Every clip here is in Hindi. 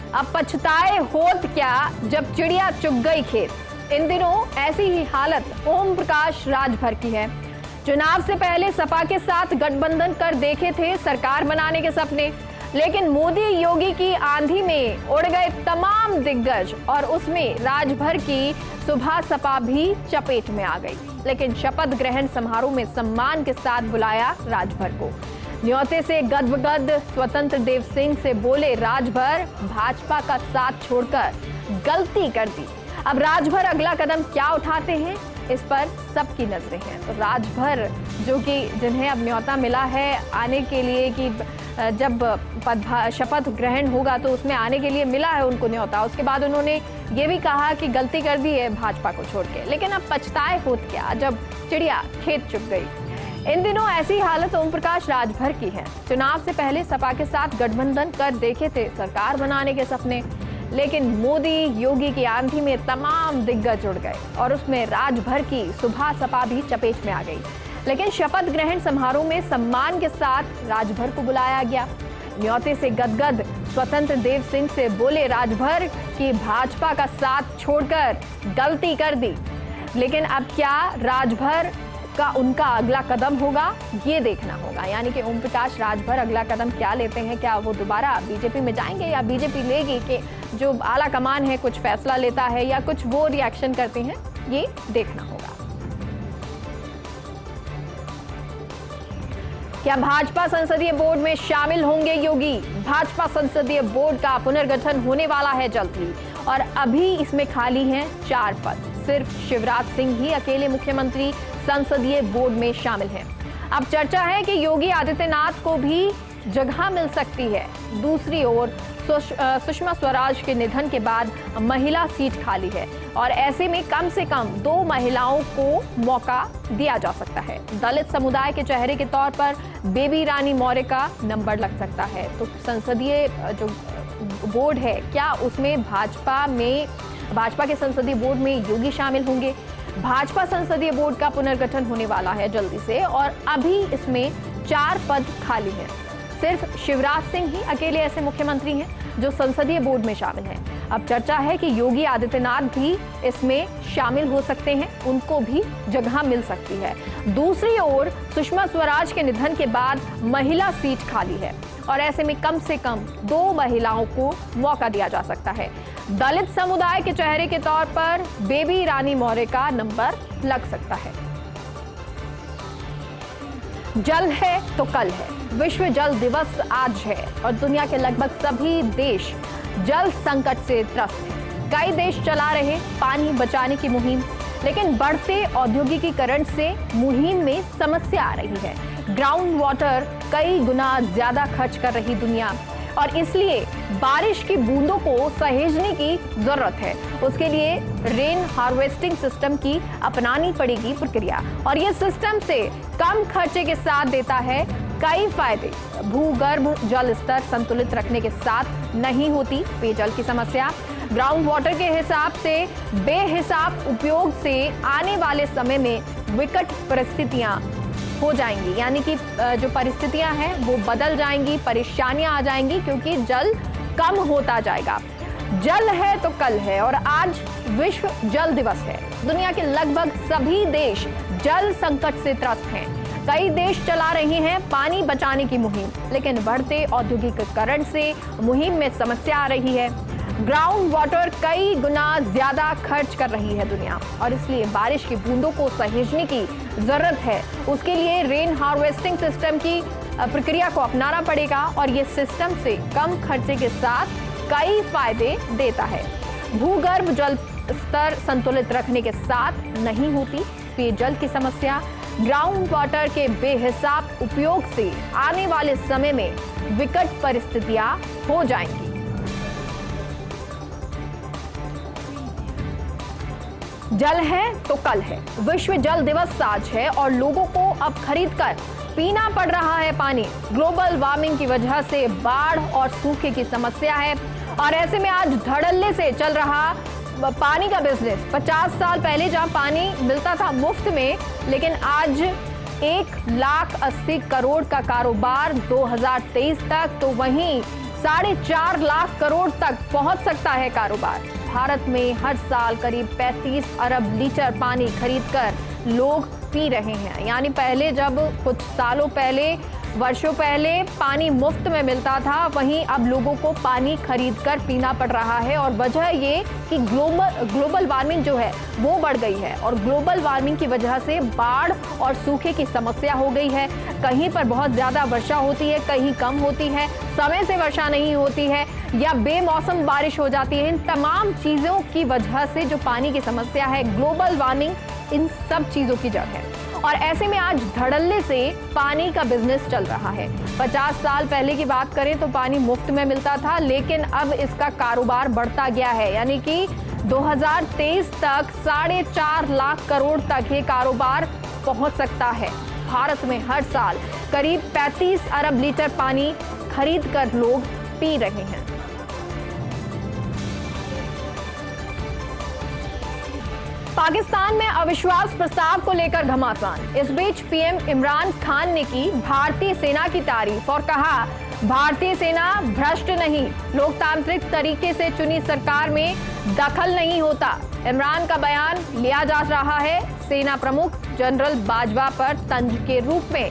अब पछताए होत क्या जब चिड़िया चुग गई खेत। इन दिनों ऐसी ही हालत ओम प्रकाश राजभर की है। चुनाव से पहले सपा के साथ गठबंधन कर देखे थे सरकार बनाने के सपने, लेकिन मोदी योगी की आंधी में उड़ गए तमाम दिग्गज और उसमें राजभर की सुबह सपा भी चपेट में आ गई। लेकिन शपथ ग्रहण समारोह में सम्मान के साथ बुलाया राजभर को। न्योते से गदगद स्वतंत्र देव सिंह से बोले राजभर, भाजपा का साथ छोड़कर गलती कर दी। अब राजभर अगला कदम क्या उठाते हैं, इस पर सबकी नजरें हैं। तो राजभर जो कि जिन्हें अब न्योता मिला है आने के लिए कि जब शपथ ग्रहण होगा तो उसमें आने के लिए मिला है उनको न्योता, उसके बाद उन्होंने ये भी कहा कि गलती कर दी है भाजपा को छोड़ के। लेकिन अब पछताए होत क्या जब चिड़िया खेत चुग गई। इन दिनों ऐसी हालत ओम प्रकाश राजभर की है। चुनाव से पहले सपा के साथ गठबंधन कर देखे थे सरकार बनाने के सपने, लेकिन मोदी योगी की आंधी में तमाम दिग्गज जुड़ गए और उसमें राजभर की सुबह सपा भी चपेट में आ गई। लेकिन शपथ ग्रहण समारोह में सम्मान के साथ राजभर को बुलाया गया। न्योते से गदगद स्वतंत्र देव सिंह से बोले राजभर कि भाजपा का साथ छोड़कर गलती कर दी। लेकिन अब क्या राजभर का उनका अगला कदम होगा, ये देखना होगा। यानी कि ओम प्रकाश राजभर अगला कदम क्या लेते हैं, क्या वो दोबारा बीजेपी में जाएंगे या बीजेपी लेगी कि जो आला कमान है कुछ फैसला लेता है या कुछ वो रिएक्शन करते हैं, ये देखना होगा। क्या भाजपा संसदीय बोर्ड में शामिल होंगे योगी? भाजपा संसदीय बोर्ड का पुनर्गठन होने वाला है जल्द ही और अभी इसमें खाली हैं 4 पद। सिर्फ शिवराज सिंह ही अकेले मुख्यमंत्री संसदीय बोर्ड में शामिल हैं। अब चर्चा है कि योगी आदित्यनाथ को भी जगह मिल सकती है। दूसरी ओर सुषमा स्वराज के निधन के बाद महिला सीट खाली है और ऐसे में कम से कम 2 महिलाओं को मौका दिया जा सकता है। दलित समुदाय के चेहरे के तौर पर बेबी रानी मौर्य का नंबर लग सकता है। तो संसदीय जो बोर्ड है, क्या उसमें भाजपा के संसदीय बोर्ड में योगी शामिल होंगे? भाजपा संसदीय बोर्ड का पुनर्गठन होने वाला है जल्दी से और अभी इसमें 4 पद खाली हैं। सिर्फ शिवराज सिंह ही अकेले ऐसे मुख्यमंत्री हैं जो संसदीय बोर्ड में शामिल हैं। अब चर्चा है कि योगी आदित्यनाथ भी इसमें शामिल हो सकते हैं, उनको भी जगह मिल सकती है। दूसरी ओर सुषमा स्वराज के निधन के बाद महिला सीट खाली है और ऐसे में कम से कम 2 महिलाओं को मौका दिया जा सकता है। दलित समुदाय के चेहरे के तौर पर बेबी रानी मौर्य का नंबर लग सकता है। जल है तो कल है। विश्व जल दिवस आज है और दुनिया के लगभग सभी देश जल संकट से त्रस्त हैं। कई देश चला रहे पानी बचाने की मुहिम, लेकिन बढ़ते औद्योगिकीकरण से मुहिम में समस्या आ रही है। ग्राउंड वाटर कई गुना ज्यादा खर्च कर रही दुनिया और इसलिए बारिश की बूंदों को सहेजने की जरूरत है। उसके लिए रेन हार्वेस्टिंग सिस्टम की अपनानी पड़ेगी प्रक्रिया और ये सिस्टम से कम खर्चे के साथ देता है कई फायदे। भूगर्भ जल स्तर संतुलित रखने के साथ नहीं होती पेयजल की समस्या। ग्राउंड वाटर के हिसाब से बेहिसाब उपयोग से आने वाले समय में विकट परिस्थितियां हो जाएंगी, यानी कि जो परिस्थितियां हैं वो बदल जाएंगी, परेशानियां आ जाएंगी क्योंकि जल कम होता जाएगा। जल है तो कल है और आज विश्व जल दिवस है। दुनिया के लगभग सभी देश जल संकट से त्रस्त हैं। कई देश चला रहे हैं पानी बचाने की मुहिम, लेकिन बढ़ते औद्योगिकीकरण से मुहिम में समस्या आ रही है। ग्राउंड वाटर कई गुना ज्यादा खर्च कर रही है दुनिया और इसलिए बारिश की बूंदों को सहेजने की जरूरत है। उसके लिए रेन हार्वेस्टिंग सिस्टम की प्रक्रिया को अपनाना पड़ेगा और ये सिस्टम से कम खर्चे के साथ कई फायदे देता है। भूगर्भ जल स्तर संतुलित रखने के साथ नहीं होती पेयजल की समस्या। ग्राउंड वाटर के बेहिसाब उपयोग से आने वाले समय में विकट परिस्थितियां हो जाएंगी। जल है तो कल है। विश्व जल दिवस आज है और लोगों को अब खरीदकर पीना पड़ रहा है पानी। ग्लोबल वार्मिंग की वजह से बाढ़ और सूखे की समस्या है और ऐसे में आज धड़ल्ले से चल रहा पानी का बिजनेस। 50 साल पहले जहां पानी मिलता था मुफ्त में, लेकिन आज 1,80,00,000 करोड़ का कारोबार 2023 तक, तो वहीं 4.5 लाख करोड़ तक पहुंच सकता है कारोबार। भारत में हर साल करीब 35 अरब लीटर पानी खरीदकर लोग पी रहे हैं। यानी पहले जब कुछ सालों पहले, वर्षों पहले पानी मुफ्त में मिलता था, वहीं अब लोगों को पानी खरीदकर पीना पड़ रहा है। और वजह ये कि ग्लोबल वार्मिंग जो है वो बढ़ गई है और ग्लोबल वार्मिंग की वजह से बाढ़ और सूखे की समस्या हो गई है। कहीं पर बहुत ज्यादा वर्षा होती है, कहीं कम होती है, समय से वर्षा नहीं होती है या बेमौसम बारिश हो जाती है। इन तमाम चीजों की वजह से जो पानी की समस्या है, ग्लोबल वार्मिंग इन सब चीजों की जड़ है। और ऐसे में आज धड़ल्ले से पानी का बिजनेस चल रहा है। 50 साल पहले की बात करें तो पानी मुफ्त में मिलता था, लेकिन अब इसका कारोबार बढ़ता गया है। यानी कि 2023 तक 4.5 लाख करोड़ तक ये कारोबार पहुंच सकता है। भारत में हर साल करीब 35 अरब लीटर पानी खरीद कर लोग पी रहे हैं। पाकिस्तान में अविश्वास प्रस्ताव को लेकर घमासान। इस बीच पीएम इमरान खान ने की भारतीय सेना की तारीफ और कहा, भारतीय सेना भ्रष्ट नहीं, लोकतांत्रिक तरीके से चुनी सरकार में दखल नहीं होता। इमरान का बयान लिया जा रहा है सेना प्रमुख जनरल बाजवा पर तंज के रूप में।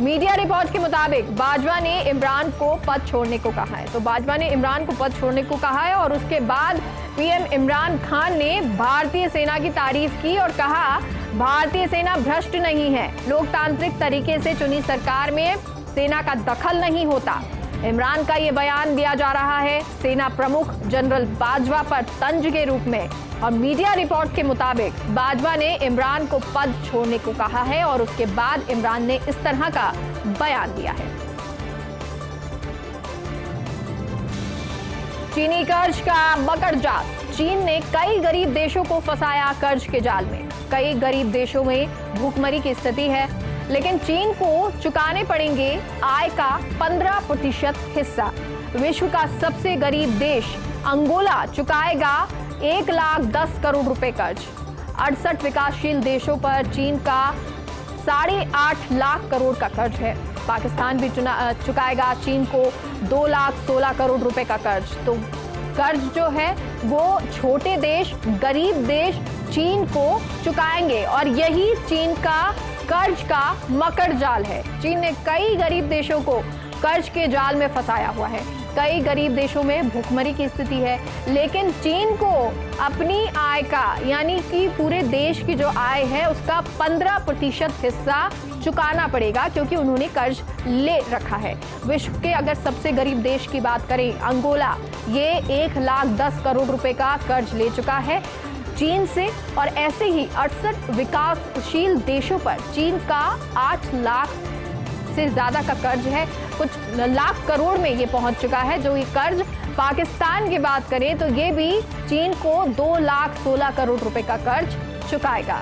मीडिया रिपोर्ट के मुताबिक बाजवा ने इमरान को पद छोड़ने को कहा है। तो बाजवा ने इमरान को पद छोड़ने को कहा है और उसके बाद पीएम इमरान खान ने भारतीय सेना की तारीफ की और कहा, भारतीय सेना भ्रष्ट नहीं है, लोकतांत्रिक तरीके से चुनी सरकार में सेना का दखल नहीं होता। इमरान का ये बयान दिया जा रहा है सेना प्रमुख जनरल बाजवा पर तंज के रूप में। और मीडिया रिपोर्ट के मुताबिक बाजवा ने इमरान को पद छोड़ने को कहा है और उसके बाद इमरान ने इस तरह का बयान दिया है। चीनी कर्ज का मकर जाल। चीन ने कई गरीब देशों को फंसाया कर्ज के जाल में। कई गरीब देशों में भूखमरी की स्थिति है, लेकिन चीन को चुकाने पड़ेंगे आय का 15% हिस्सा। विश्व का सबसे गरीब देश अंगोला चुकाएगा 1,10 करोड़ रुपए कर्ज। 68 विकासशील देशों पर चीन का 8.5 लाख करोड़ का कर्ज है। पाकिस्तान भी चुकाएगा चीन को 2,16 करोड़ रुपए का कर्ज। तो कर्ज जो है वो छोटे देश, गरीब देश चीन को चुकाएंगे और यही चीन का कर्ज का मकर जाल है। चीन ने कई गरीब देशों को कर्ज के जाल में फंसाया हुआ है। कई गरीब देशों में भूखमरी की स्थिति है, लेकिन चीन को अपनी आय का, यानी कि पूरे देश की जो आय है उसका 15% हिस्सा चुकाना पड़ेगा, क्योंकि उन्होंने कर्ज ले रखा है। विश्व के अगर सबसे गरीब देश की बात करें अंगोला, ये 1,10 करोड़ रुपए का कर्ज ले चुका है चीन से। और ऐसे ही 68 विकासशील देशों पर चीन का 8 लाख से ज्यादा का कर्ज है। कुछ लाख करोड़ में ये पहुंच चुका है जो ये कर्ज। पाकिस्तान की बात करें तो ये भी चीन को 2,16 करोड़ रुपए का कर्ज चुकाएगा।